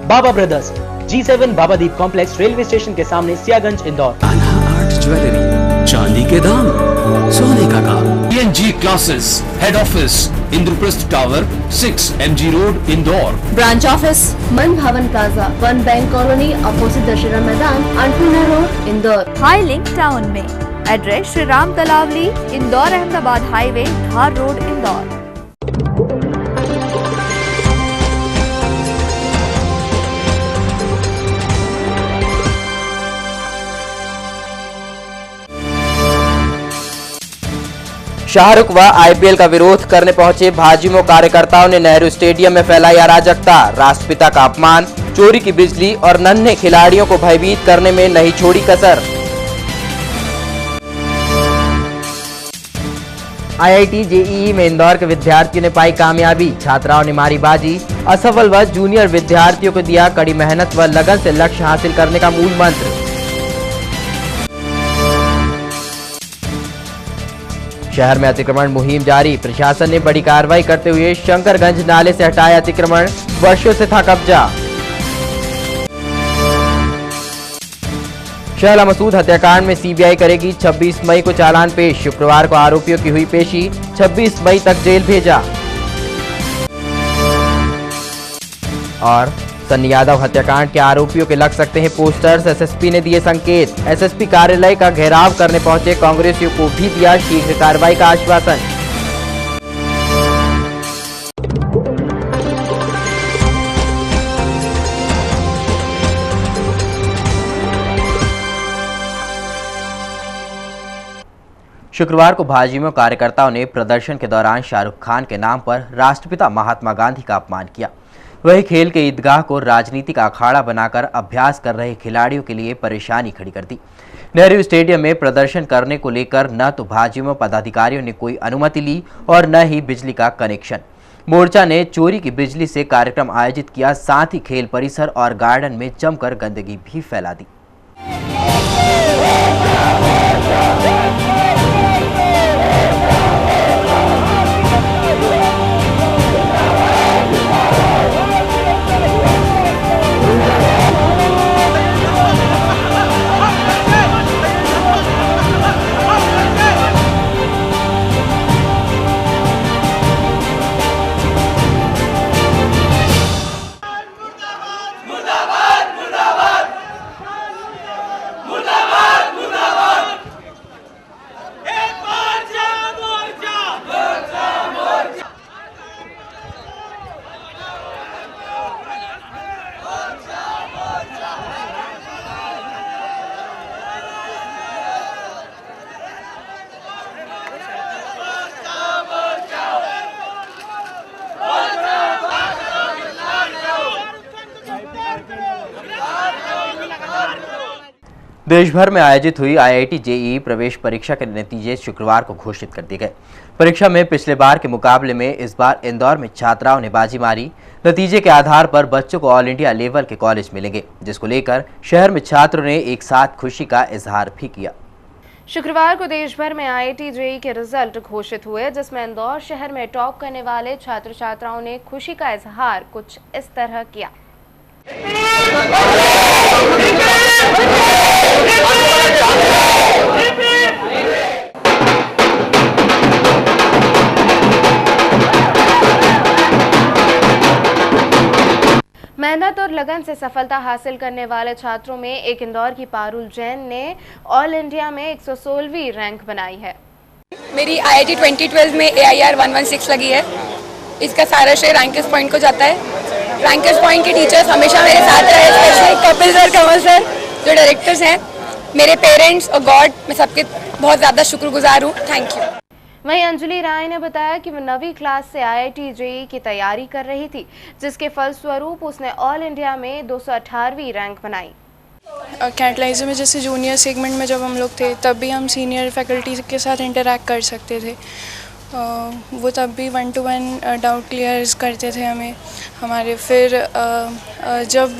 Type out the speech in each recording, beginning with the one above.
बाबा brothers, G7 Babadeep complex, railway station के सामने, Siyaganj, Indore. Kanha art jewellery, चांदी के दाम, सोने का काम। PNG classes, head office Indraprastha tower, 6 MG road, Indore. Branch office Man Bhavan plaza, 1 bank colony, opposite Dussehra Maidan, Annapurna road, Indore. High link town में address Shri Ram Talawali, Indore Ahmedabad highway, Dhar road, Indore. Shahrukh व आईपीएल का विरोध करने पहुंचे भाजयुमो कार्यकर्ताओं ने नेहरू स्टेडियम में फैलाई अराजकता। राष्ट्रपिता का अपमान, चोरी की बिजली और नन्हे खिलाड़ियों को भयभीत करने में नहीं छोड़ी कसर। आईआईटी जेईई में इंदौर के विद्यार्थियों ने पाई कामयाबी, छात्राओं ने मारी बाजी। असफल व जूनियर विद्यार्थियों को दिया कड़ी मेहनत व लगन से लक्ष्य हासिल करने का मूल मंत्र। शहर में अतिक्रमण मुहिम जारी, प्रशासन ने बड़ी कार्रवाई करते हुए शंकरगंज नाले से हटाया अतिक्रमण, वर्षों से था कब्जा। शहला मसूद हत्याकांड में सीबीआई करेगी 26 मई को चालान पेश, शुक्रवार को आरोपियों की हुई पेशी, 26 मई तक जेल भेजा। और सन्नी यादव हत्याकांड के आरोपियों के लग सकते हैं पोस्टर्स, एसएसपी ने दिए संकेत। एसएसपी कार्यालय का घेराव करने पहुंचे कांग्रेसियों को भी दिया शीघ्र कार्रवाई का आश्वासन। शुक्रवार को भाजयुमो कार्यकर्ताओं ने प्रदर्शन के दौरान शाहरुख खान के नाम पर राष्ट्रपिता महात्मा गांधी का अपमान किया। वही खेल के ईदगाह को राजनीतिक अखाड़ा बनाकर अभ्यास कर रहे खिलाड़ियों के लिए परेशानी खड़ी कर दी। नेहरू स्टेडियम में प्रदर्शन करने को लेकर न तो भाजयुमो पदाधिकारियों ने कोई अनुमति ली और न ही बिजली का कनेक्शन। मोर्चा ने चोरी की बिजली से कार्यक्रम आयोजित किया, साथ ही खेल परिसर और गार्डन में जमकर गंदगी भी फैला दी। देश भर में आयोजित हुई आईआईटी जेईई प्रवेश परीक्षा के नतीजे शुक्रवार को घोषित कर दिए गए। परीक्षा में पिछले बार के मुकाबले में इस बार इंदौर में छात्राओं ने बाजी मारी। नतीजे के आधार पर बच्चों को ऑल इंडिया लेवल के कॉलेज मिलेंगे, जिसको लेकर शहर में छात्रों ने एक साथ खुशी का इजहार भी किया। शुक्रवार को देश भर में आईआईटी जेईई के रिजल्ट घोषित हुए, जिसमें इंदौर शहर में टॉप करने वाले छात्र छात्राओं ने खुशी का इजहार कुछ इस तरह किया। मेहनत और लगन से सफलता हासिल करने वाले छात्रों में एक इंदौर की पारुल जैन ने ऑल इंडिया में 116वीं रैंक बनाई है। मेरी आईआईटी 2012 में AIR 116 लगी है। इसका सारा श्रेय रैंकर्स पॉइंट को जाता है। रैंकर्स पॉइंट के टीचर्स हमेशा मेरे साथ रहे, स्पेशली कपिल सर, कमल सर जो डायरेक्टर्स हैं, मेरे पेरेंट्स और गॉड, मैं सबके बहुत ज़्यादा शुक्रगुजार हूँ। Thank you. वहीं अंजलि राय ने बताया कि वो 9वीं क्लास से आईआईटी जेईई की तैयारी कर रही थी, जिसके फलस्वरूप उसने ऑल इंडिया में 218वीं रैंक बनाई। कैटलाइजर में जैसे जूनियर सेगमेंट में जब हम लोग थे, तब भी हम सीनियर फैकल्टी के साथ इंटरैक्ट कर सकते थे। वो तब भी 1-to-1 डाउट क्लियर्स करते थे हमारे। फिर जब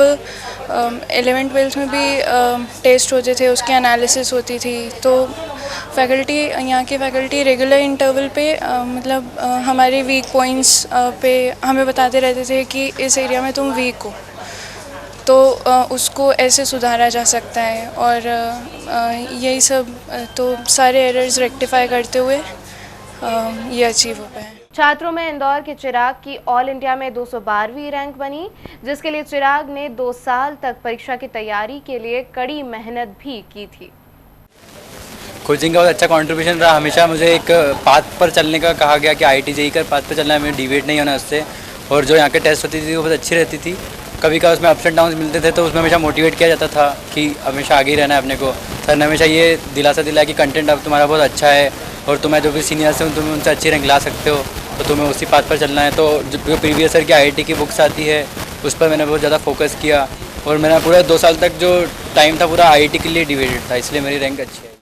11th-12th में भी टेस्ट होते थे, उसकी एनालिसिस होती थी, तो फैकल्टी, यहाँ की फैकल्टी रेगुलर इंटरवल पे मतलब हमारे वीक पॉइंट्स पे हमें बताते रहते थे कि इस एरिया में तुम वीक हो। तो उसको ऐसे सुधारा जा सकता है। और यही सब तो सारे एरर्स रेक्टिफाई करते हुए ये अचीव हो पाए। छात्रों में इंदौर के चिराग की ऑल इंडिया में 212वीं रैंक बनी, जिसके लिए चिराग ने 2 साल तक परीक्षा की तैयारी के लिए कड़ी मेहनत भी की थी। कोचिंग का बहुत अच्छा कंट्रीब्यूशन रहा। हमेशा मुझे एक पाथ पर चलने का कहा गया कि IIT JEE का पाथ पर चलना है, मुझे डिवेट नहीं होना उससे। और जो यहाँ के टेस्ट होती थी वो बहुत अच्छी रहती थी। कभी कभी उसमें अप्स एंड डाउन्स मिलते थे तो उसमें हमेशा मोटिवेट किया जाता था कि हमेशा आगे ही रहना है अपने को। सर ने हमेशा ये दिलासा दिलाया कि कंटेंट अब तुम्हारा बहुत अच्छा है और तुम्हें जो भी सीनियर्स हैं तुम्हें उनसे अच्छी रैंक ला सकते हो, तो तुम्हें उसी पाथ पर चलना है। तो जो प्रीवियस ईयर की IIT की बुक्स आती है उस पर मैंने बहुत ज़्यादा फोकस किया और मेरा पूरा 2 साल तक जो टाइम था पूरा IIT के लिए डिवेटेड था, इसलिए मेरी रैंक अच्छी है।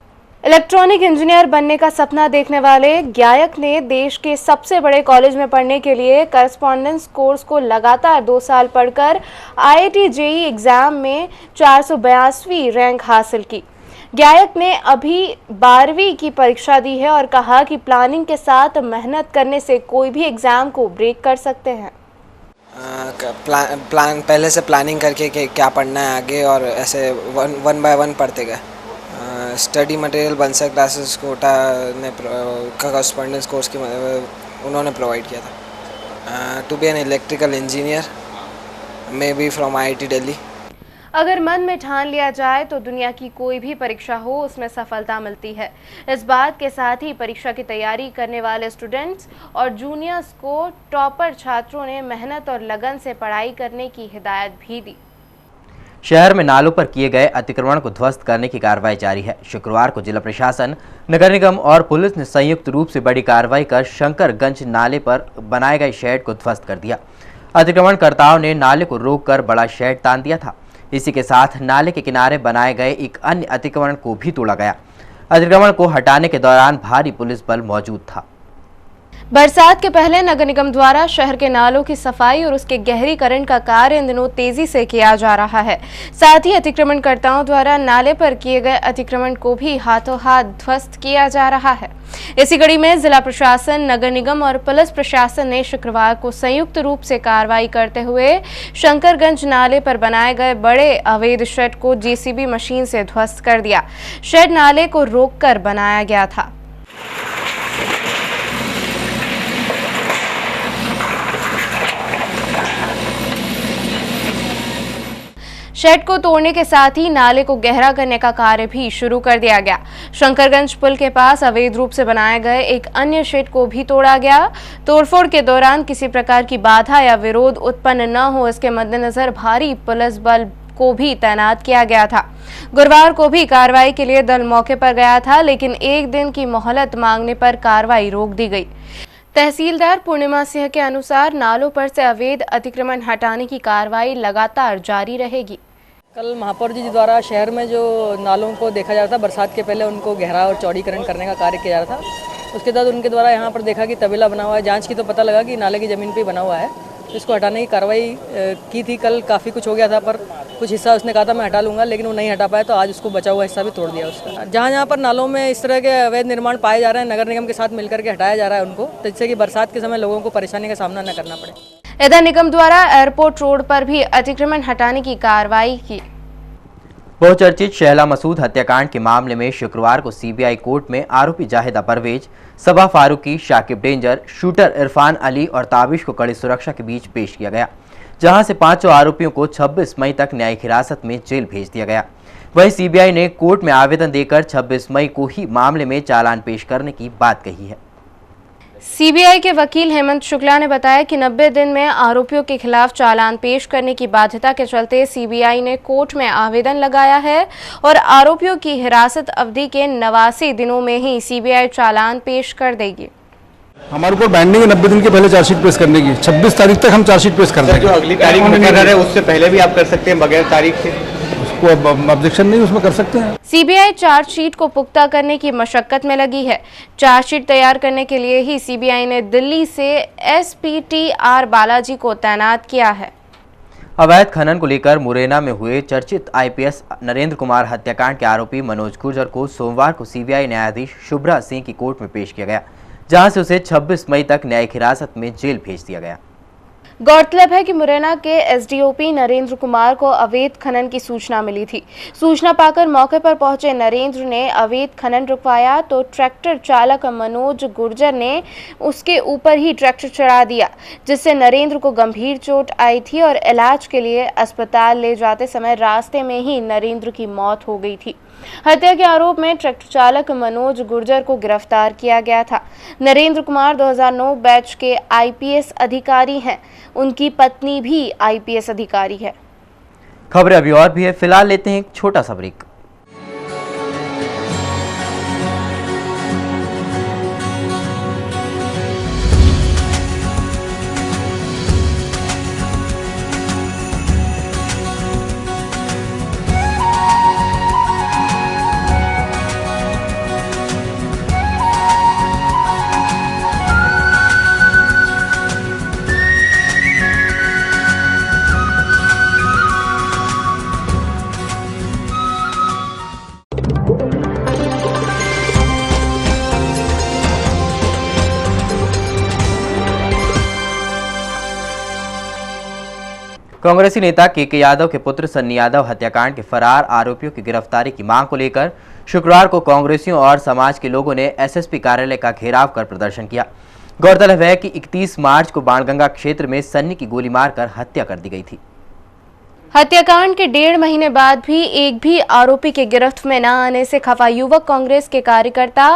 इलेक्ट्रॉनिक इंजीनियर बनने का सपना देखने वाले गायक ने देश के सबसे बड़े कॉलेज में पढ़ने के लिए करस्पॉन्डेंस कोर्स को लगातार 2 साल पढ़कर IIT JEE एग्जाम में 482वीं रैंक हासिल की। गायक ने अभी 12वीं की परीक्षा दी है और कहा कि प्लानिंग के साथ मेहनत करने से कोई भी एग्जाम को ब्रेक कर सकते हैं। पहले से प्लानिंग करके कि क्या पढ़ना है आगे और ऐसे वन बाय वन पढ़ते गए। Study material Bansal classes Kota ने करस्पॉन्डेंस कोर्स की उन्होंने प्रोवाइड किया था। To be an electrical engineer may be from IIT Delhi. अगर मन में ठान लिया जाए तो दुनिया की कोई भी परीक्षा हो उसमें सफलता मिलती है। इस बात के साथ ही परीक्षा की तैयारी करने वाले स्टूडेंट्स और जूनियर्स को टॉपर छात्रों ने मेहनत और लगन से पढ़ाई करने की हिदायत भी दी। शहर में नालों पर किए गए अतिक्रमण को ध्वस्त करने की कार्रवाई जारी है। शुक्रवार को जिला प्रशासन, नगर निगम और पुलिस ने संयुक्त रूप से बड़ी कार्रवाई कर शंकरगंज नाले पर बनाए गए शेड को ध्वस्त कर दिया। अतिक्रमणकर्ताओं ने नाले को रोककर बड़ा शेड तान दिया था। इसी के साथ नाले के किनारे बनाए गए एक अन्य अतिक्रमण को भी तोड़ा गया। अतिक्रमण को हटाने के दौरान भारी पुलिस बल मौजूद था। बरसात के पहले नगर निगम द्वारा शहर के नालों की सफाई और उसके गहरीकरण का कार्य इन दिनों तेजी से किया जा रहा है। साथ ही अतिक्रमणकर्ताओं द्वारा नाले पर किए गए अतिक्रमण को भी हाथों हाथ ध्वस्त किया जा रहा है। इसी कड़ी में जिला प्रशासन, नगर निगम और पुलिस प्रशासन ने शुक्रवार को संयुक्त रूप से कार्रवाई करते हुए शंकरगंज नाले पर बनाए गए बड़े अवैध शेड को JCB मशीन से ध्वस्त कर दिया। शेड नाले को रोककर बनाया गया था। शेड को तोड़ने के साथ ही नाले को गहरा करने का कार्य भी शुरू कर दिया गया। शंकरगंज पुल के पास अवैध रूप से बनाए गए एक अन्य शेड को भी तोड़ा गया। तोड़फोड़ के दौरान किसी प्रकार की बाधा या विरोध उत्पन्न न हो, इसके मद्देनजर भारी पुलिस बल को भी तैनात किया गया था। गुरुवार को भी कार्रवाई के लिए दल मौके पर गया था, लेकिन एक दिन की मोहलत मांगने पर कार्रवाई रोक दी गई। तहसीलदार पूर्णिमा सिंह के अनुसार नालों पर से अवैध अतिक्रमण हटाने की कार्रवाई लगातार जारी रहेगी। कल महापौर जी द्वारा शहर में जो नालों को देखा जा रहा था, बरसात के पहले उनको गहरा और चौड़ीकरण करने का कार्य किया जा रहा था। उसके बाद उनके द्वारा यहाँ पर देखा कि तबेला बना हुआ है। जांच की तो पता लगा कि नाले की ज़मीन पे बना हुआ है। इसको हटाने की कार्रवाई की थी। कल काफ़ी कुछ हो गया था, पर कुछ हिस्सा उसने कहा था मैं हटा लूँगा, लेकिन वो नहीं हटा पाया, तो आज उसको बचा हुआ हिस्सा भी तोड़ दिया उसका। जहाँ पर नालों में इस तरह के अवैध निर्माण पाए जा रहे हैं, नगर निगम के साथ मिलकर के हटाया जा रहा है उनको, जिससे कि बरसात के समय लोगों को परेशानी का सामना न करना पड़े। इधर निगम द्वारा एयरपोर्ट रोड पर भी अतिक्रमण हटाने की कार्रवाई की। बहुचर्चित शहला मसूद हत्याकांड के मामले में शुक्रवार को CBI कोर्ट में आरोपी जाहिदा परवेज, सबा फारूकी, शाकिब डेंजर, शूटर इरफान अली और ताबिश को कड़ी सुरक्षा के बीच पेश किया गया, जहां से 5 आरोपियों को 26 मई तक न्यायिक हिरासत में जेल भेज दिया गया। वहीं CBI ने कोर्ट में आवेदन देकर 26 मई को ही मामले में चालान पेश करने की बात कही है। CBI के वकील हेमंत शुक्ला ने बताया कि 90 दिन में आरोपियों के खिलाफ चालान पेश करने की बाध्यता के चलते CBI ने कोर्ट में आवेदन लगाया है और आरोपियों की हिरासत अवधि के 89 दिनों में ही CBI चालान पेश कर देगी। हमारे ऊपर बाइंडिंग है 90 दिन के पहले चार्जशीट पेश करने की। 26 तारीख तक हम चार्जशीट पेश कर देंगे। जो अगली तारीख मुकर्रर है उससे पहले भी आप कर सकते हैं, बगैर तारीख से। उसको ऑब्जेक्शन नहीं, उसमें कर सकते हैं। CBI चार्जशीट को पुख्ता करने की मशक्कत में लगी है। चार्जशीट तैयार करने के लिए ही CBI ने दिल्ली से SPTR बालाजी को तैनात किया है। अवैध खनन को लेकर मुरैना में हुए चर्चित IPS नरेंद्र कुमार हत्याकांड के आरोपी मनोज गुर्जर को सोमवार को CBI न्यायाधीश शुभ्रा सिंह की कोर्ट में पेश किया गया, जहां से उसे 26 मई तक न्यायिक हिरासत में जेल भेज दिया गया। गौरतलब है कि मुरैना के एसडीओपी नरेंद्र कुमार को अवैध खनन की सूचना मिली थी। सूचना पाकर मौके पर पहुंचे नरेंद्र ने अवैध खनन रुकवाया तो ट्रैक्टर चालक मनोज गुर्जर ने उसके ऊपर ही ट्रैक्टर चढ़ा दिया, जिससे नरेंद्र को गंभीर चोट आई थी और इलाज के लिए अस्पताल ले जाते समय रास्ते में ही नरेंद्र की मौत हो गई थी। हत्या के आरोप में ट्रैक्टर चालक मनोज गुर्जर को गिरफ्तार किया गया था। नरेंद्र कुमार 2009 बैच के आईपीएस अधिकारी हैं। उनकी पत्नी भी आईपीएस अधिकारी है। खबरें अभी और भी है, फिलहाल लेते हैं एक छोटा सा ब्रेक। कांग्रेसी नेता के यादव के पुत्र सन्नी यादव हत्याकांड के फरार आरोपियों की गिरफ्तारी की मांग को लेकर शुक्रवार को कांग्रेसियों और समाज के लोगों ने एसएसपी कार्यालय का घेराव कर प्रदर्शन किया। गौरतलब है कि 31 मार्च को बाणगंगा क्षेत्र में सन्नी की गोली मारकर हत्या कर दी गई थी। हत्याकांड के 1.5 महीने बाद भी एक भी आरोपी के गिरफ्त में न आने से खफा युवक कांग्रेस के कार्यकर्ता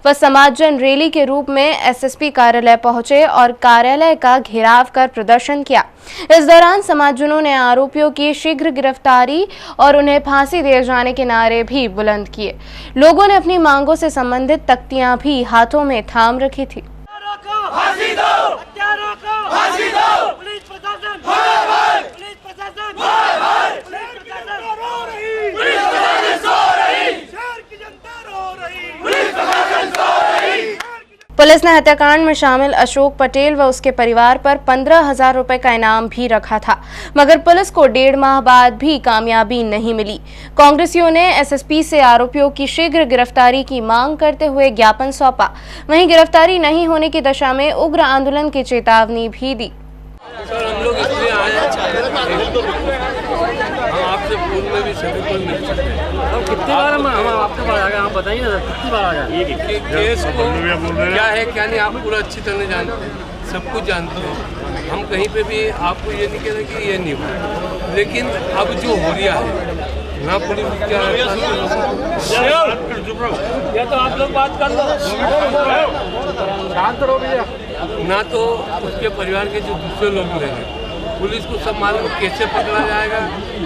व समाजजन रैली के रूप में एसएसपी कार्यालय पहुंचे और कार्यालय का घेराव कर प्रदर्शन किया। इस दौरान समाजजनों ने आरोपियों की शीघ्र गिरफ्तारी और उन्हें फांसी दिए जाने के नारे भी बुलंद किए। लोगों ने अपनी मांगों से संबंधित तख्तियां भी हाथों में थाम रखी थी। फांसी दो, हत्यारों को फांसी दो, पुलिस प्रशासन पुलिस प्रशासन रो रही, पुलिस प्रशासन सो रही, शहर की जनता रो रही, पुलिस प्रशासन सो रही। पुलिस ने हत्याकांड में शामिल अशोक पटेल व उसके परिवार पर 15,000 रुपए का इनाम भी रखा था, मगर पुलिस को 1.5 माह बाद भी कामयाबी नहीं मिली। कांग्रेसियों ने एसएसपी से आरोपियों की शीघ्र गिरफ्तारी की मांग करते हुए ज्ञापन सौंपा। वहीं गिरफ्तारी नहीं होने की दशा में उग्र आंदोलन की चेतावनी भी दी। सर, हम लोग इसलिए आए हम आपसे फोन में भी सभी को मिल सकते हैं। अब कितनी बार हम आपके पास आ गए, आप बताइए ना कितनी बार आ गए? केस को क्या है क्या नहीं आप पूरा अच्छी तरह जानते हैं, सब कुछ जानते हैं। हम कहीं पे भी आपको ये नहीं कह रहे कि ये नहीं हुआ, लेकिन अब जो हो रहा है ना पुलिस क्या या तो आप लोग बात कर लो, शांत रहो भैया। ना तो उसके परिवार के जो दूसरे लोग रहेंगे, पुलिस को सब मालूम कैसे पकड़ा जाएगा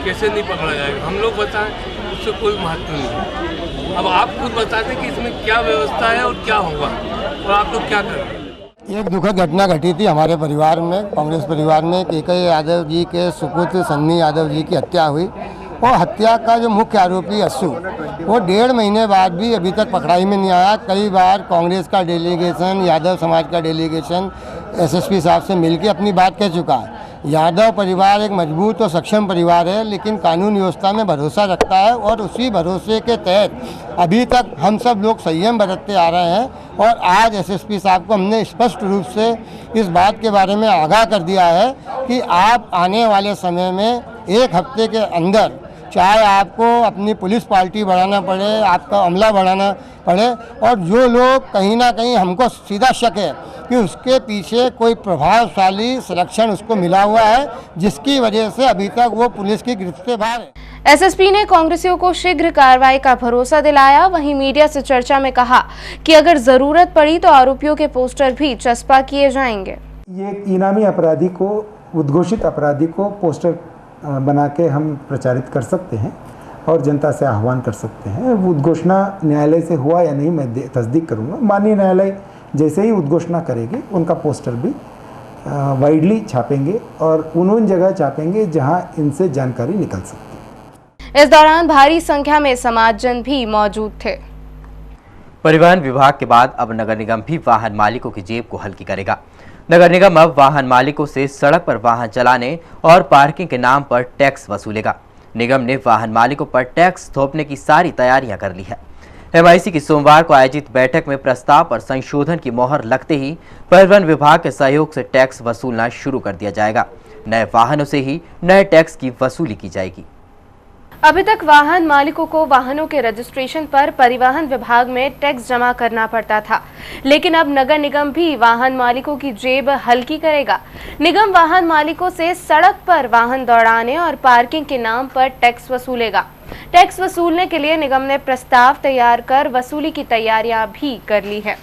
कैसे नहीं पकड़ा जाएगा। हम लोग बताएं उससे कोई महत्व नहीं। अब आप खुद बता दें कि इसमें क्या व्यवस्था है और क्या होगा और आप लोग क्या करें। एक दुखद घटना घटी थी हमारे परिवार में, कांग्रेस परिवार में। के यादव जी के सुपुत्र सन्नी यादव जी की हत्या हुई और हत्या का जो मुख्य आरोपी अस्सू, वो 1.5 महीने बाद भी अभी तक पकड़ाई में नहीं आया। कई बार कांग्रेस का डेलीगेशन, यादव समाज का डेलीगेशन एसएसपी साहब से मिलकर अपनी बात कह चुका है। यादव परिवार एक मजबूत और सक्षम परिवार है, लेकिन कानून व्यवस्था में भरोसा रखता है और उसी भरोसे के तहत अभी तक हम सब लोग संयम बरतते आ रहे हैं। और आज एसएसपी साहब को हमने स्पष्ट रूप से इस बात के बारे में आगाह कर दिया है कि आप आने वाले समय में 1 हफ्ते के अंदर, चाहे आपको अपनी पुलिस पार्टी बढ़ाना पड़े, आपका अमला बढ़ाना पड़े, और जो लोग कहीं ना कहीं हमको सीधा शक है कि उसके पीछे कोई प्रभावशाली संरक्षण उसको मिला हुआ है, जिसकी वजह से अभी तक वो पुलिस की गिरफ्त से बाहर है। एसएसपी ने कांग्रेसियों को शीघ्र कार्रवाई का भरोसा दिलाया। वहीं मीडिया से चर्चा में कहा कि अगर जरूरत पड़ी तो आरोपियों के पोस्टर भी चस्पा किए जाएंगे। ये इनामी अपराधी को, उद्घोषित अपराधी को पोस्टर बना के हम प्रचारित कर सकते हैं और जनता से आह्वान कर सकते हैं। उद्घोषणा न्यायालय से हुआ या नहीं मैं तस्दीक करूंगा। माननीय न्यायालय जैसे ही उद्घोषणा करेगी उनका पोस्टर भी वाइडली छापेंगे और उन जगह छापेंगे जहां इनसे जानकारी निकल सकती है। इस दौरान भारी संख्या में समाजजन भी मौजूद थे। परिवहन विभाग के बाद अब नगर निगम भी वाहन मालिकों की जेब को हल्की करेगा। नगर निगम अब वाहन मालिकों से सड़क पर वाहन चलाने और पार्किंग के नाम पर टैक्स वसूलेगा। निगम ने वाहन मालिकों पर टैक्स थोपने की सारी तैयारियां कर ली है। MIC की सोमवार को आयोजित बैठक में प्रस्ताव पर संशोधन की मोहर लगते ही परिवहन विभाग के सहयोग से टैक्स वसूलना शुरू कर दिया जाएगा। नए वाहनों से ही नए टैक्स की वसूली की जाएगी। अभी तक वाहन मालिकों को वाहनों के रजिस्ट्रेशन पर परिवहन विभाग में टैक्स जमा करना पड़ता था, लेकिन अब नगर निगम भी वाहन मालिकों की जेब हल्की करेगा। निगम वाहन मालिकों से सड़क पर वाहन दौड़ाने और पार्किंग के नाम पर टैक्स वसूलेगा। टैक्स वसूलने के लिए निगम ने प्रस्ताव तैयार कर वसूली की तैयारियां भी कर ली है।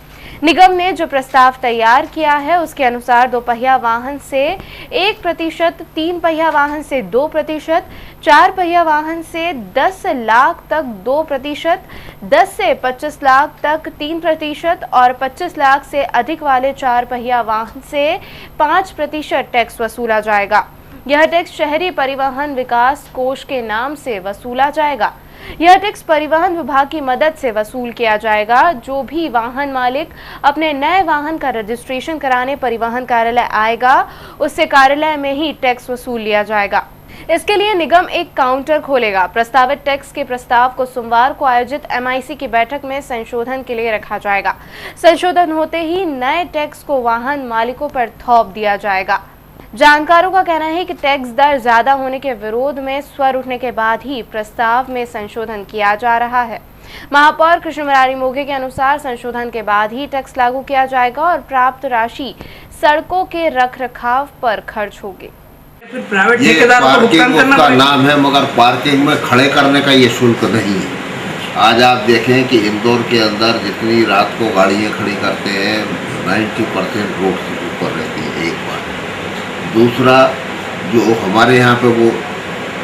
निगम ने जो प्रस्ताव तैयार किया है उसके अनुसार 2 पहिया वाहन से 1%, 3 पहिया वाहन से 2%, 4 पहिया वाहन से 10 लाख तक 2%, 10 से 25 लाख तक 3% और 25 लाख से अधिक वाले 4 पहिया वाहन से 5% टैक्स वसूला जाएगा। यह टैक्स शहरी परिवहन विकास कोष के नाम से वसूला जाएगा। यह टैक्स परिवहन विभाग की मदद से वसूल किया जाएगा। जो भी वाहन मालिक अपने नए वाहन का रजिस्ट्रेशन कराने परिवहन कार्यालय आएगा, उससे कार्यालय में ही टैक्स वसूल लिया जाएगा। इसके लिए निगम एक काउंटर खोलेगा। प्रस्तावित टैक्स के प्रस्ताव को सोमवार को आयोजित MIC की बैठक में संशोधन के लिए रखा जाएगा। संशोधन होते ही नए टैक्स को वाहन मालिकों पर थोप दिया जाएगा। जानकारों का कहना है कि टैक्स दर ज्यादा होने के विरोध में स्वर उठने के बाद ही प्रस्ताव में संशोधन किया जा रहा है। महापौर कृष्ण मुरारी मोघे के अनुसार संशोधन के बाद ही टैक्स लागू किया जाएगा और प्राप्त राशि सड़कों के रखरखाव पर खर्च होगी। ये पार्किंग का नाम है, मगर पार्किंग में खड़े करने का ये शुल्क नहीं है। आज आप देखें कि इंदौर के अंदर जितनी रात को गाड़ियाँ खड़ी करते हैं 90% रोड से ऊपर रहती है। एक बार दूसरा, जो हमारे यहाँ पे वो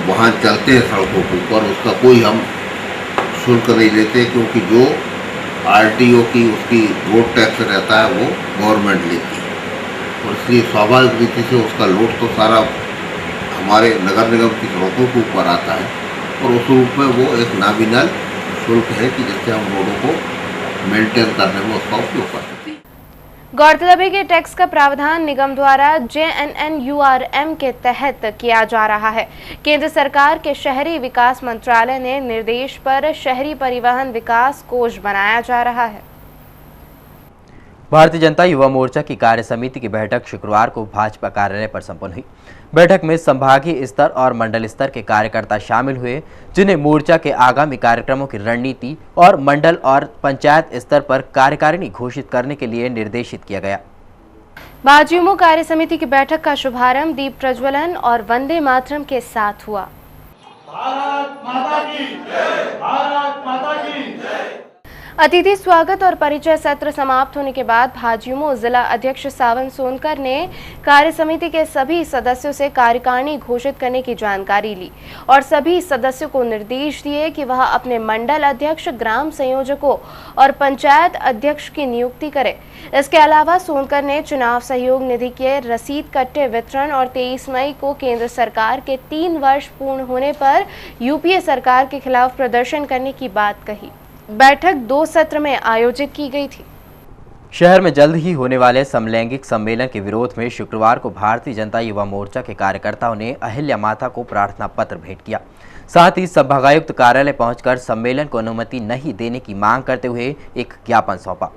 वाहन चलते हैं सड़कों के ऊपर, उसका कोई हम शुल्क नहीं लेते, क्योंकि जो RTO की उसकी रोड टैक्स रहता है वो गवर्नमेंट लेती है और इसलिए स्वाभाविक रीति से उसका लोड तो सारा हमारे नगर निगम की सड़कों के ऊपर आता है और उस रूप में वो एक नॉमिनल शुल्क है कि जिससे हम रोडों को मेंटेन करने में उसका उपयोग कर सकते हैं। गौरतलब है कि टैक्स का प्रावधान निगम द्वारा JNNURM के तहत किया जा रहा है। केंद्र सरकार के शहरी विकास मंत्रालय ने निर्देश पर शहरी परिवहन विकास कोष बनाया जा रहा है। भारतीय जनता युवा मोर्चा की कार्य समिति की बैठक शुक्रवार को भाजपा कार्यालय पर संपन्न हुई। बैठक में संभागीय स्तर और मंडल स्तर के कार्यकर्ता शामिल हुए, जिन्हें मोर्चा के आगामी कार्यक्रमों की रणनीति और मंडल और पंचायत स्तर पर कार्यकारिणी घोषित करने के लिए निर्देशित किया गया। भाजयुमो कार्य समिति की बैठक का शुभारंभ दीप प्रज्वलन और वंदे मातरम के साथ हुआ। भारत माता की जय, भारत माता की जय। अतिथि स्वागत और परिचय सत्र समाप्त होने के बाद भाजयुमो जिला अध्यक्ष सावन सोनकर ने कार्य समिति के सभी सदस्यों से कार्यकारिणी घोषित करने की जानकारी ली और सभी सदस्यों को निर्देश दिए कि वह अपने मंडल अध्यक्ष, ग्राम संयोजकों और पंचायत अध्यक्ष की नियुक्ति करें। इसके अलावा सोनकर ने चुनाव सहयोग निधि के रसीद कट्टे वितरण और 23 मई को केंद्र सरकार के 3 वर्ष पूर्ण होने पर UPA सरकार के खिलाफ प्रदर्शन करने की बात कही। बैठक 2 सत्र में आयोजित की गई थी। शहर में जल्द ही होने वाले समलैंगिक सम्मेलन के विरोध में शुक्रवार को भारतीय जनता युवा मोर्चा के कार्यकर्ताओं ने अहिल्या माता को प्रार्थना पत्र भेंट किया। साथ ही संभागायुक्त कार्यालय पहुंचकर सम्मेलन को अनुमति नहीं देने की मांग करते हुए एक ज्ञापन सौंपा।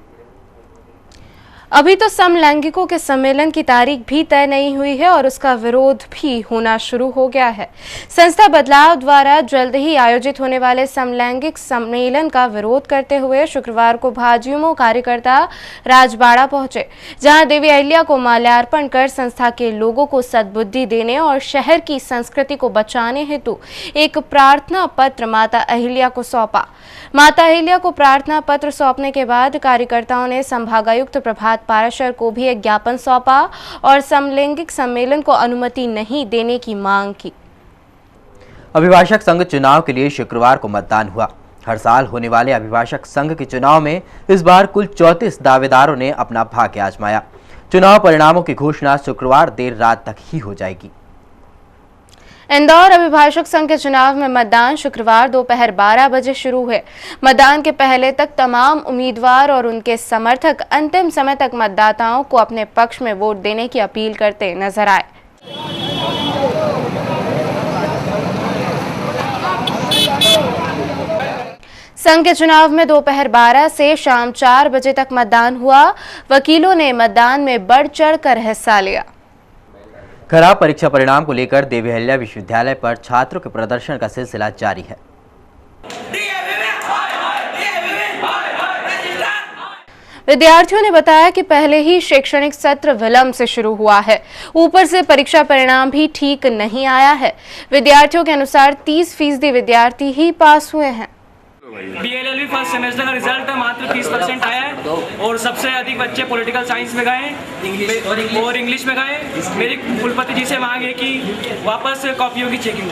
अभी तो समलैंगिकों के सम्मेलन की तारीख भी तय नहीं हुई है और उसका विरोध भी होना शुरू हो गया है। संस्था बदलाव द्वारा जल्द ही आयोजित होने वाले समलैंगिक सम्मेलन का विरोध करते हुए शुक्रवार को भाजयुमो कार्यकर्ता राजबाड़ा पहुंचे, जहां देवी अहिल्या को माल्यार्पण कर संस्था के लोगों को सद्बुद्धि देने और शहर की संस्कृति को बचाने हेतु एक प्रार्थना पत्र माता अहिल्या को सौंपा। माता अहिल्या को प्रार्थना पत्र सौंपने के बाद कार्यकर्ताओं ने संभागायुक्त प्रभात पाराशर को भी एक ज्ञापन सौंपा और समलैंगिक सम्मेलन को अनुमति नहीं देने की मांग की। अभिभाषक संघ चुनाव के लिए शुक्रवार को मतदान हुआ। हर साल होने वाले अभिभाषक संघ के चुनाव में इस बार कुल 34 दावेदारों ने अपना भाग्य आजमाया। चुनाव परिणामों की घोषणा शुक्रवार देर रात तक ही हो जाएगी। इंदौर अभिभाषक संघ के चुनाव में मतदान शुक्रवार दोपहर 12 बजे शुरू हुए। मतदान के पहले तक तमाम उम्मीदवार और उनके समर्थक अंतिम समय तक मतदाताओं को अपने पक्ष में वोट देने की अपील करते नजर आए। संघ के चुनाव में दोपहर 12 से शाम 4 बजे तक मतदान हुआ। वकीलों ने मतदान में बढ़ चढ़कर हिस्सा लिया। खराब परीक्षा परिणाम को लेकर देवी अहिल्या विश्वविद्यालय पर छात्रों के प्रदर्शन का सिलसिला जारी है। विद्यार्थियों ने बताया कि पहले ही शैक्षणिक सत्र विलंब से शुरू हुआ है, ऊपर से परीक्षा परिणाम भी ठीक नहीं आया है। विद्यार्थियों के अनुसार 30% विद्यार्थी ही पास हुए हैं। DLLB फर्स्ट सेमेस्टर का रिजल्ट मात्र 30% आया है और सबसे अधिक बच्चे पॉलिटिकल साइंस में गए और इंग्लिश में गए। मेरी कुलपति जी से मांग है कि वापस कॉपियों की चेकिंग,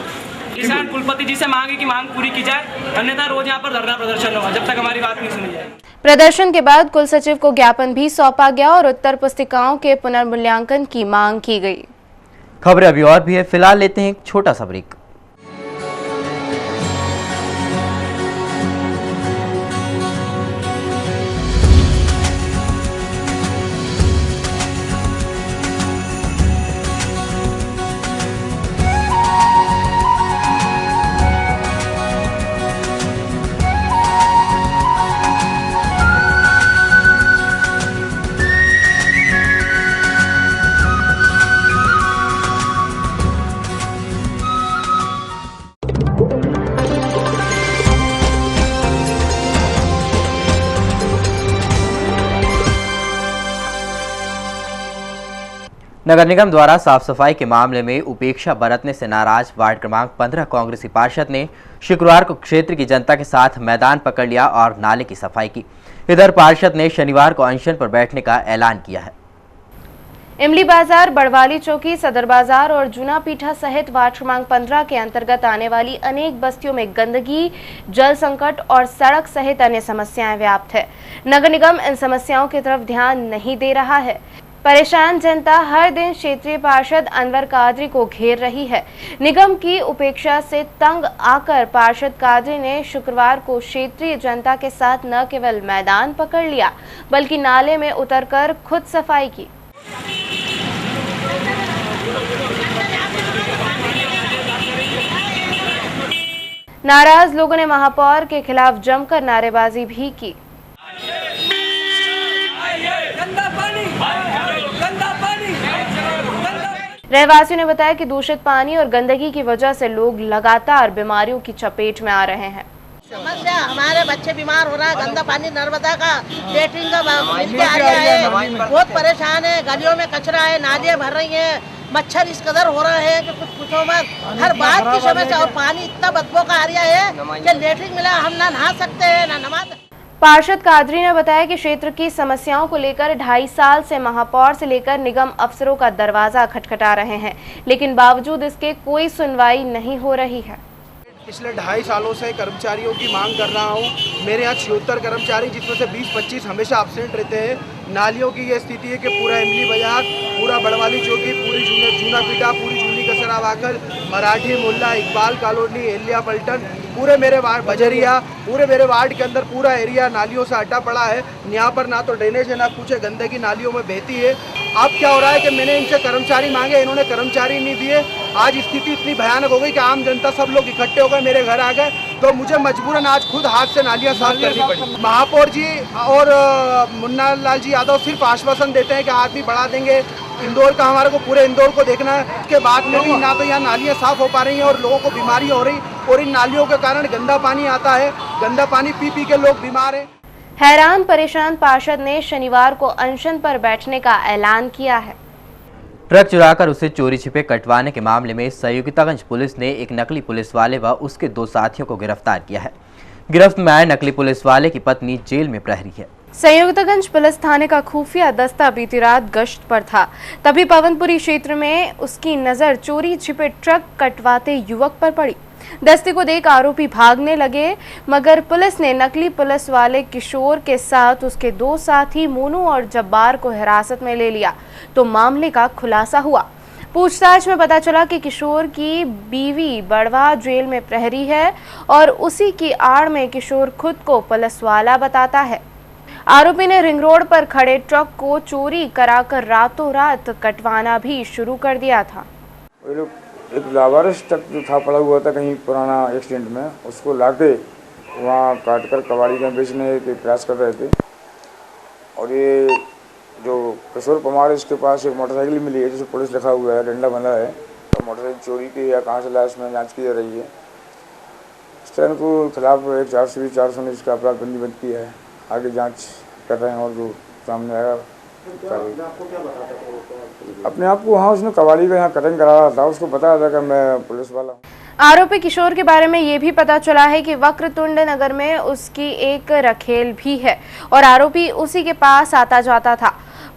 किसान कुलपति जी से मांग है कि मांग पूरी की जाए, अन्यथा रोज यहाँ पर धरना प्रदर्शन होगा जब तक हमारी बात नहीं सुनी जाएगी। प्रदर्शन के बाद कुल सचिव को ज्ञापन भी सौंपा गया और उत्तर पुस्तिकाओं के पुनर्मूल्यांकन की मांग की गई। खबरें अभी और भी है, फिलहाल लेते हैं एक छोटा सा ब्रेक। नगर निगम द्वारा साफ सफाई के मामले में उपेक्षा बरतने से नाराज वार्ड क्रमांक 15 कांग्रेसी पार्षद ने शुक्रवार को क्षेत्र की जनता के साथ मैदान पकड़ लिया और नाले की सफाई की। इधर पार्षद ने शनिवार को अनशन पर बैठने का ऐलान किया है। इमली बाजार, बड़वाली चौकी, सदर बाजार और जूना पीठा सहित वार्ड क्रमांक 15 के अंतर्गत आने वाली अनेक बस्तियों में गंदगी, जल संकट और सड़क सहित अन्य समस्याएं व्याप्त है। नगर निगम इन समस्याओं की तरफ ध्यान नहीं दे रहा है। परेशान जनता हर दिन क्षेत्रीय पार्षद अनवर कादरी को घेर रही है। निगम की उपेक्षा से तंग आकर पार्षद कादरी ने शुक्रवार को क्षेत्रीय जनता के साथ न केवल मैदान पकड़ लिया बल्कि नाले में उतरकर खुद सफाई की। नाराज लोगों ने महापौर के खिलाफ जमकर नारेबाजी भी की। रहवासियों ने बताया कि दूषित पानी और गंदगी की वजह से लोग लगातार बीमारियों की चपेट में आ रहे हैं। समस्या हमारे बच्चे बीमार हो रहा है, गंदा पानी नर्मदा का लेटरिन का मिलके आ रहा है, बहुत परेशान है। गलियों में कचरा है, नालियाँ भर रही हैं, मच्छर इस कदर हो रहा है कि कुछ पूछो मत। हर बात की समस्या और पानी इतना बदबू का आ रहा है कि लेटरिन मिला हम ना नहा सकते हैं ना नमाज। पार्षद कादरी ने बताया कि क्षेत्र की समस्याओं को लेकर 2.5 साल से महापौर से लेकर निगम अफसरों का दरवाजा खटखटा रहे हैं, लेकिन बावजूद इसके कोई सुनवाई नहीं हो रही है। पिछले 2.5 सालों से कर्मचारियों की मांग कर रहा हूं। मेरे यहाँ 76 कर्मचारी जिसमें से 20-25 हमेशा एब्सेंट रहते हैं। नालियों की ये स्थिति है कि पूरा इमली बाजार, पूरा बड़वाली चौकी, पूरी जूना पीटा, पूरी जूनी कसरा वाकल, मराठी मोहल्ला, इकबाल कॉलोनी, एलिया पल्टन, पूरे मेरे वार्ड बजरिया, पूरे मेरे वार्ड के अंदर पूरा एरिया नालियों से हटा पड़ा है। यहाँ पर ना तो ड्रेनेज है ना कुछ है, गंदगी नालियों में बहती है। अब क्या हो रहा है कि मैंने इनसे कर्मचारी मांगे, इन्होंने कर्मचारी नहीं दिए। आज स्थिति इतनी भयानक हो गई कि आम जनता सब लोग इकट्ठे हो गए, मेरे घर आ गए, तो मुझे मजबूरन आज खुद हाथ से नालियाँ साफ करनी पड़ी। महापौर जी और मुन्ना लाल जी यादव सिर्फ आश्वासन देते हैं कि हाथ भी बढ़ा देंगे। इंदौर का हमारे को पूरे इंदौर को देखना है, उसके बाद में भी ना तो यहाँ नालियाँ साफ हो पा रही हैं और लोगों को बीमारी हो रही, और इन नालियों के कारण गंदा पानी आता है, गंदा पानी पी पी के लोग बीमार हैं। हैरान परेशान पार्षद ने शनिवार को अनशन पर बैठने का ऐलान किया है। ट्रक चुराकर उसे चोरी छिपे कटवाने के मामले में संयुक्तागंज पुलिस ने एक नकली पुलिस वाले व उसके 2 साथियों को गिरफ्तार किया है। गिरफ्त में आए नकली पुलिस वाले की पत्नी जेल में प्रहरी है। संयुक्तगंज पुलिस थाने का खुफिया दस्ता बीती रात गश्त पर था, तभी पवनपुरी क्षेत्र में उसकी नजर चोरी छिपे ट्रक कटवाते युवक पर पड़ी। दस्ते को देख आरोपी भागने लगे, मगर पुलिस ने नकली पुलिस वाले किशोर के साथ उसके 2 साथी मोनू और जब्बार को हिरासत में ले लिया तो मामले का खुलासा हुआ। पूछताछ में पता चला कि किशोर की बीवी बड़वा जेल में प्रहरी है और उसी की आड़ में किशोर खुद को पुलिस वाला बताता है। आरोपी ने रिंग रोड पर खड़े ट्रक को चोरी कराकर रातों रात कटवाना भी शुरू कर दिया था। एक लावारिस ट्रक जो था पड़ा हुआ था कहीं पुराना एक्सीडेंट में, उसको लाके वहाँ काटकर कबाड़ी में बेचने के प्रयास कर रहे थे। और ये जो किशोर पमार, इसके पास एक मोटरसाइकिल मिली है जिसमें पुलिस लिखा हुआ है, डंडा बंधा है। तो मोटरसाइकिल चोरी की या कहाँ से लाया, इसमें जांच की जा रही है। इस तरह को खिलाफ 420-419 का अपराध पंजीबद्ध किया है। आगे जांच कर रहे हैं और जो सामने आएगा। अपने आप को वहाँ उसने कबाड़ी का यहाँ कटिंग करा रहा था, उसको बताया था कि मैं पुलिस वाला हूँ। आरोपी किशोर के बारे में ये भी पता चला है कि वक्रतुंड नगर में उसकी एक रखेल भी है और आरोपी उसी के पास आता जाता था।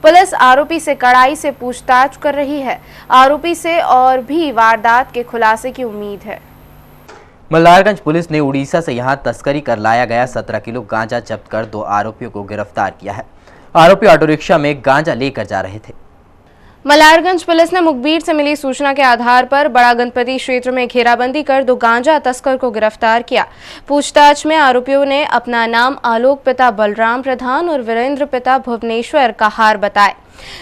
पुलिस आरोपी से कड़ाई से पूछताछ कर रही है। आरोपी से और भी वारदात के खुलासे की उम्मीद है। मल्हारगंज पुलिस ने उड़ीसा से यहां तस्करी कर लाया गया 17 किलो गांजा जब्त कर 2 आरोपियों को गिरफ्तार किया है। आरोपी ऑटो रिक्शा में गांजा लेकर जा रहे थे। मल्हारगंज पुलिस ने मुखबिर से मिली सूचना के आधार पर बड़ा गणपति क्षेत्र में घेराबंदी कर 2 गांजा तस्कर को गिरफ्तार किया। पूछताछ में आरोपियों ने अपना नाम आलोक पिता बलराम प्रधान और वीरेंद्र पिता भुवनेश्वर कहार बताए।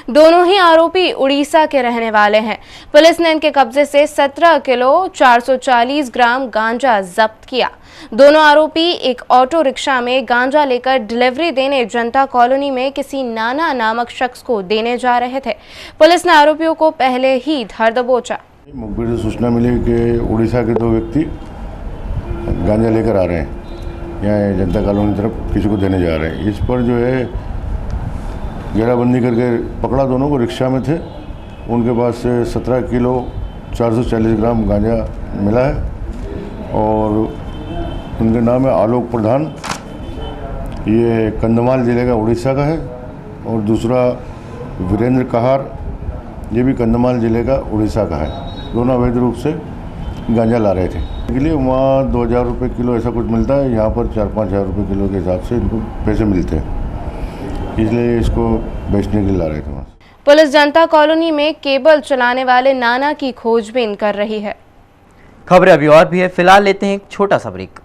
दोनों ही आरोपी उड़ीसा के रहने वाले हैं। पुलिस ने इनके कब्जे से 17 किलो 440 ग्राम गांजा जब्त किया। दोनों आरोपी एक ऑटो रिक्शा में गांजा लेकर डिलीवरी देने जनता कॉलोनी में किसी नाना नामक शख्स को देने जा रहे थे। पुलिस ने आरोपियों को पहले ही धर दबोचा। मुखबिर से सूचना मिली कि उड़ीसा के 2 व्यक्ति गांजा लेकर आ रहे हैं, यहाँ जनता कॉलोनी तरफ किसी को देने जा रहे हैं। इस पर जो है घेराबंदी करके पकड़ा। दोनों को रिक्शा में थे। उनके पास से 17 किलो 440 ग्राम गांजा मिला है और उनके नाम है आलोक प्रधान, ये कंधमाल जिले का उड़ीसा का है, और दूसरा वीरेंद्र कहार, ये भी कंधमाल जिले का उड़ीसा का है। दोनों अवैध रूप से गांजा ला रहे थे। के लिए वहाँ 2000 रुपये किलो ऐसा कुछ मिलता है, यहाँ पर 4-5 हज़ार रुपये किलो के हिसाब से इनको पैसे मिलते हैं, इसलिए इसको बेचने के लिए ला रहे थे। पुलिस जनता कॉलोनी में केबल चलाने वाले नाना की खोजबीन कर रही है। खबरें अभी और भी है, फिलहाल लेते हैं एक छोटा सा ब्रेक।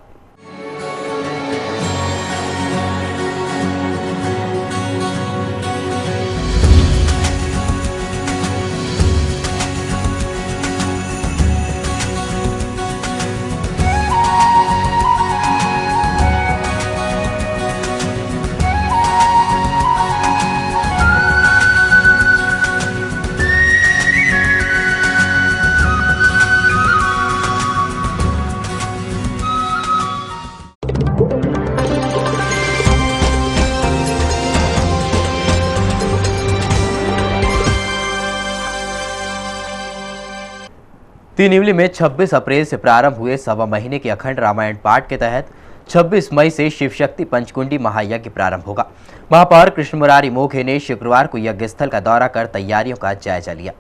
तीन इमली में 26 अप्रैल से प्रारंभ हुए 1.25 महीने के अखंड रामायण पाठ के तहत 26 मई से शिव शक्ति पंचकुंडी महायज्ञ प्रारंभ होगा। महापौर कृष्ण मुरारी मोघे ने शुक्रवार को यज्ञ स्थल का दौरा कर तैयारियों का जायजा लिया।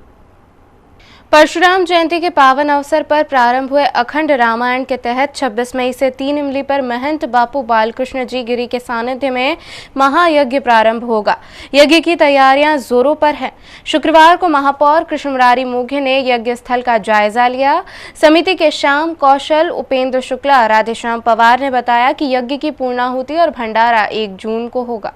परशुराम जयंती के पावन अवसर पर प्रारंभ हुए अखंड रामायण के तहत 26 मई से 3 इमली पर महंत बापू बालकृष्ण जी गिरी के सानिध्य में महायज्ञ प्रारंभ होगा। यज्ञ की तैयारियां जोरों पर हैं। शुक्रवार को महापौर कृष्ण मुरारी मोघे ने यज्ञ स्थल का जायजा लिया। समिति के श्याम कौशल, उपेंद्र शुक्ला, राधेश्याम पवार ने बताया कि यज्ञ की पूर्णाहुति और भंडारा 1 जून को होगा।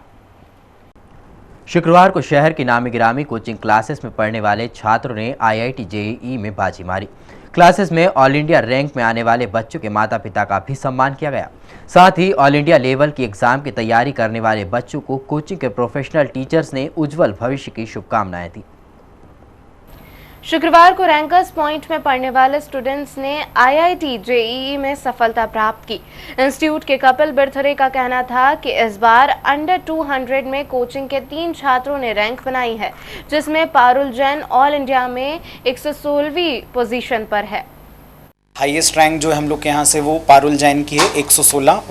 शुक्रवार को शहर की नामी गिरामी कोचिंग क्लासेस में पढ़ने वाले छात्रों ने IIT JEE में बाजी मारी। क्लासेस में ऑल इंडिया रैंक में आने वाले बच्चों के माता पिता का भी सम्मान किया गया। साथ ही ऑल इंडिया लेवल की एग्जाम की तैयारी करने वाले बच्चों को कोचिंग के प्रोफेशनल टीचर्स ने उज्जवल भविष्य की शुभकामनाएं दी। शुक्रवार को रैंकर्स पॉइंट में पढ़ने वाले स्टूडेंट्स ने IIT JEE में सफलता प्राप्त की। इंस्टीट्यूट के कपिल बिरथरे का कहना था कि इस बार अंडर 200 में कोचिंग के 3 छात्रों ने रैंक बनाई है, जिसमें पारुल जैन ऑल इंडिया में 116वीं पोजीशन पर है। हाईएस्ट रैंक जो हम लोग के यहाँ से वो पारुल जैन की है 116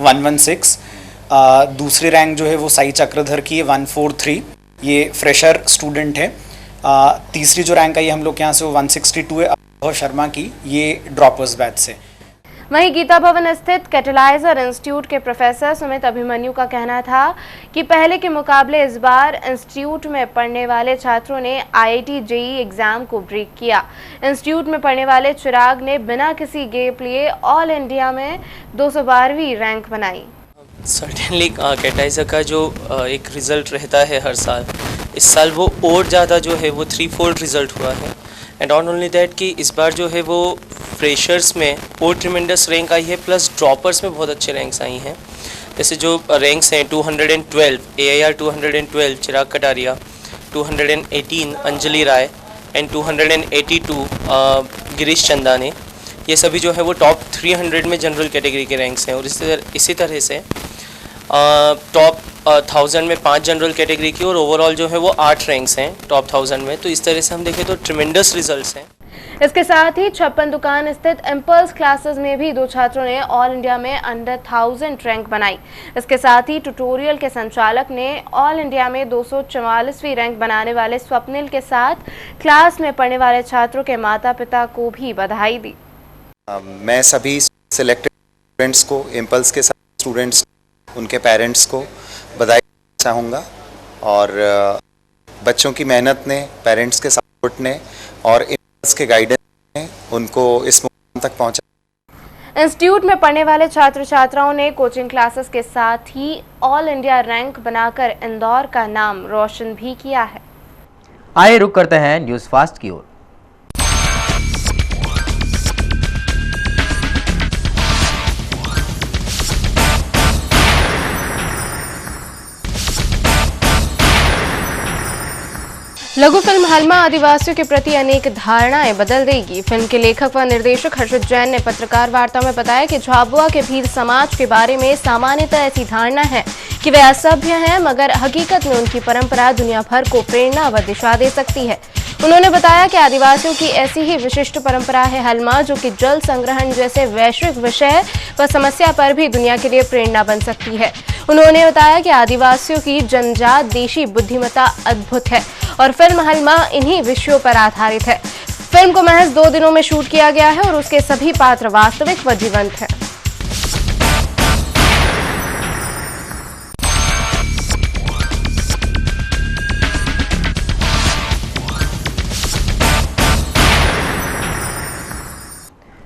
दूसरी रैंक जो है वो साई चक्रधर की है 143, ये फ्रेशर स्टूडेंट है। तीसरी जो रैंक आई हम लोग के यहाँ से वो 162 है अभय शर्मा की, ये ड्रॉपर्स बैच से। वहीं गीता भवन स्थित कैटलाइजर इंस्टीट्यूट के प्रोफेसर सुमित अभिमन्यु का कहना था कि पहले के मुकाबले इस बार इंस्टीट्यूट में पढ़ने वाले छात्रों ने IIT JEE एग्जाम को ब्रेक किया। इंस्टीट्यूट में पढ़ने वाले चिराग ने बिना किसी गैप लिए ऑल इंडिया में 212वीं रैंक बनाई। सर्टेनली कैटाइजर का जो एक रिज़ल्ट रहता है हर साल, इस साल वो और ज़्यादा जो है वो 3-4 रिज़ल्ट हुआ है। एंड नॉट ओनली दैट कि इस बार जो है वो फ्रेशर्स में और ट्रिमेंडस रैंक आई है, प्लस ड्रॉपर्स में बहुत अच्छे रैंक्स आई हैं। जैसे जो रैंक्स हैं 212 AIR 212 चिराग कटारिया, 218 अंजलि राय एंड 282 गिरीश चंदाने, ये सभी जो है वो टॉप 300 में जनरल कैटेगरी के रैंक्स हैं। और इसी तरह से टॉप 1000 में 5 जनरल कैटेगरी की और ओवरऑल जो है वो 8 रैंक्स हैं टॉप 1000 में। तो इस तरह से हम देखें तो ट्रिमेंडस रिजल्ट्स हैं। इसके साथ ही 56 दुकान स्थित इम्पल्स क्लासेस में भी 2 छात्रों ने ऑल इंडिया में अंडर 1000 रैंक बनाई। इसके साथ ही ट्यूटोरियल के संचालक ने ऑल इंडिया में 244वीं रैंक बनाने वाले स्वप्निल के साथ क्लास में पढ़ने वाले छात्रों के माता पिता को भी बधाई दी। मैं सभी सिलेक्टेड स्टूडेंट्स को, इम्पल्स के स्टूडेंट्स, उनके पेरेंट्स को बधाई चाहूँगा। और बच्चों की मेहनत ने, पेरेंट्स के सपोर्ट ने और इम्पल्स के गाइडेंस ने उनको इस मुकाम तक पहुँचा। इंस्टीट्यूट में पढ़ने वाले छात्र छात्राओं ने कोचिंग क्लासेस के साथ ही ऑल इंडिया रैंक बनाकर इंदौर का नाम रोशन भी किया है। आइए रुक करते हैं न्यूज़ फास्ट की ओर। लघु फिल्म हलमा आदिवासियों के प्रति अनेक धारणाएं बदल देगी। फिल्म के लेखक व निर्देशक हर्षित जैन ने पत्रकार वार्ता में बताया कि झाबुआ के भील समाज के बारे में सामान्यतः ऐसी धारणा है कि वे असभ्य हैं, मगर हकीकत में उनकी परंपरा दुनिया भर को प्रेरणा व दिशा दे सकती है। उन्होंने बताया कि आदिवासियों की ऐसी ही विशिष्ट परंपरा है हलमा, जो कि जल संग्रहण जैसे वैश्विक विषय व समस्या पर भी दुनिया के लिए प्रेरणा बन सकती है। उन्होंने बताया कि आदिवासियों की जनजात देशी बुद्धिमत्ता अद्भुत है और फिल्म हलमा इन्हीं विषयों पर आधारित है। फिल्म को महज 2 दिनों में शूट किया गया है और उसके सभी पात्र वास्तविक व जीवंत हैं।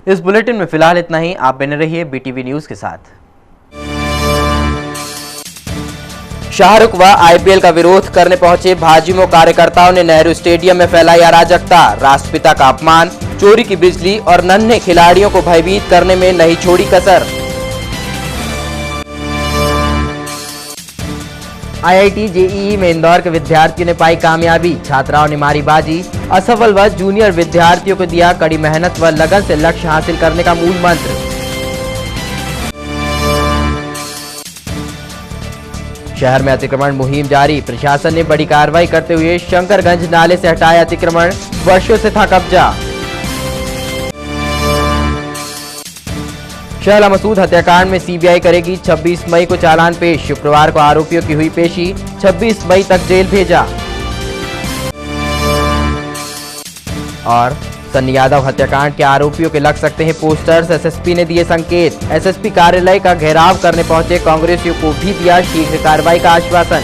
इस बुलेटिन में फिलहाल इतना ही। आप बने रहिए BTV न्यूज के साथ। शाहरुख व IPL का विरोध करने पहुंचे भाजयुमो कार्यकर्ताओं ने नेहरू स्टेडियम में फैलाई अराजकता। राष्ट्रपिता का अपमान, चोरी की बिजली और नन्हे खिलाड़ियों को भयभीत करने में नहीं छोड़ी कसर। IIT JEE में इंदौर के विद्यार्थियों ने पाई कामयाबी। छात्राओं ने मारी बाजी। असफल व जूनियर विद्यार्थियों को दिया कड़ी मेहनत व लगन से लक्ष्य हासिल करने का मूल मंत्र। शहर में अतिक्रमण मुहिम जारी। प्रशासन ने बड़ी कार्रवाई करते हुए शंकरगंज नाले से हटाया अतिक्रमण, वर्षों से था कब्जा। शहला मसूद हत्याकांड में CBI करेगी 26 मई को चालान पेश। शुक्रवार को आरोपियों की हुई पेशी, 26 मई तक जेल भेजा। और सन्नी यादव हत्याकांड के आरोपियों के लग सकते हैं पोस्टर्स, SSP ने दिए संकेत। SSP कार्यालय का घेराव करने पहुंचे कांग्रेसियों को भी दिया शीघ्र कार्रवाई का आश्वासन।